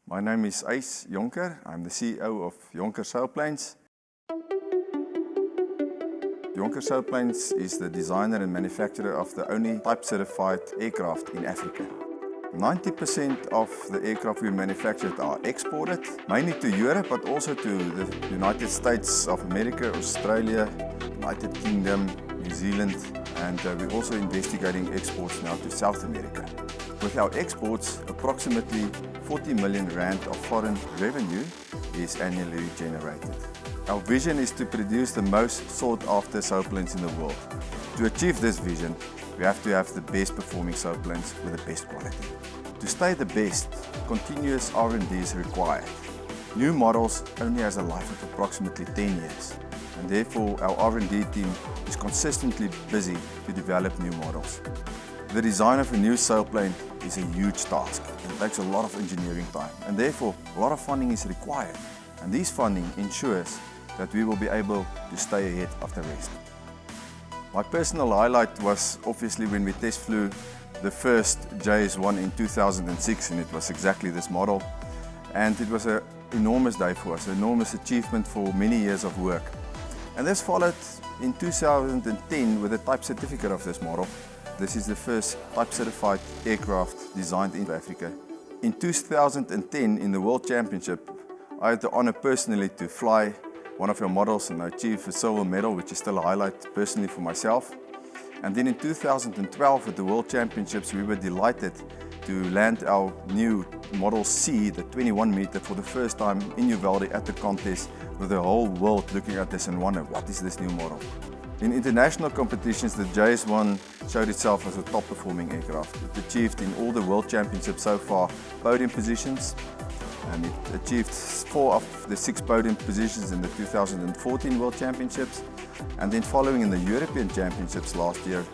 My name is Ace Jonker. I'm the CEO of Jonker Sailplanes. Jonker Sailplanes is the designer and manufacturer of the only type-certified aircraft in Africa. 90% of the aircraft we manufactured are exported, mainly to Europe, but also to the United States of America, Australia, United Kingdom, New Zealand, and we're also investigating exports now to South America. With our exports, approximately 40 million rand of foreign revenue is annually generated. Our vision is to produce the most sought-after sailplanes in the world. To achieve this vision, we have to have the best performing sailplanes with the best quality. To stay the best, continuous R&D is required. New models only has a life of approximately 10 years, and therefore our R&D team is consistently busy to develop new models. The design of a new sailplane is a huge task. It takes a lot of engineering time, and therefore a lot of funding is required. And this funding ensures that we will be able to stay ahead of the rest. My personal highlight was obviously when we test flew the first JS1 in 2006, and it was exactly this model. And it was an enormous day for us, an enormous achievement for many years of work. And this followed in 2010 with a type certificate of this model. This is the first type-certified aircraft designed in Africa. In 2010, in the World Championship, I had the honor personally to fly one of our models and I achieved a silver medal, which is still a highlight personally for myself. And then in 2012 at the World Championships, we were delighted to land our new Model C, the 21 meter, for the first time in Uvalde at the contest, with the whole world looking at this and wondering, what is this new model? In international competitions, the JS1 showed itself as a top performing aircraft. It achieved in all the World Championships so far podium positions, and it achieved 4 of the 6 podium positions in the 2014 World Championships. And then following in the European Championships last year,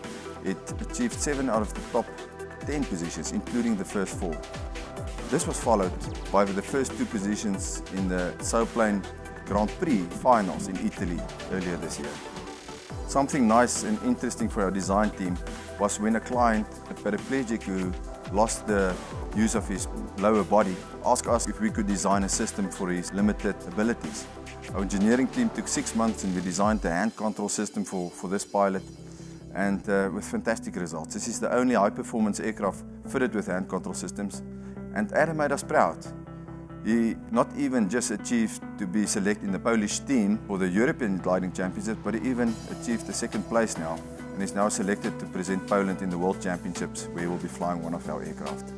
it achieved 7 out of the top 10 positions, including the first 4. This was followed by the first 2 positions in the Sailplane Grand Prix finals in Italy earlier this year. Something nice and interesting for our design team was when a client, a paraplegic who lost the use of his lower body, asked us if we could design a system for his limited abilities. Our engineering team took 6 months and we designed the hand control system for this pilot, and with fantastic results. This is the only high-performance aircraft fitted with hand control systems, and Adam made us proud. He not even just achieved to be selected in the Polish team for the European Gliding Championship, but he even achieved the 2nd place now, and is now selected to present Poland in the World Championships, where he will be flying one of our aircraft.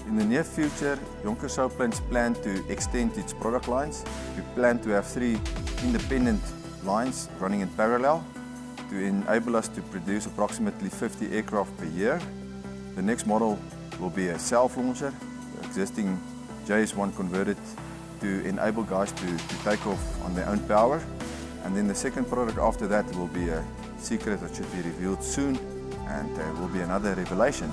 In the near future, Jonker Sailplanes plan to extend its product lines. We plan to have 3 independent lines running in parallel to enable us to produce approximately 50 aircraft per year. The next model will be a self-launcher, the existing JS1 converted to enable guys to take off on their own power. And then the second product after that will be a secret that should be revealed soon, and will be another revelation.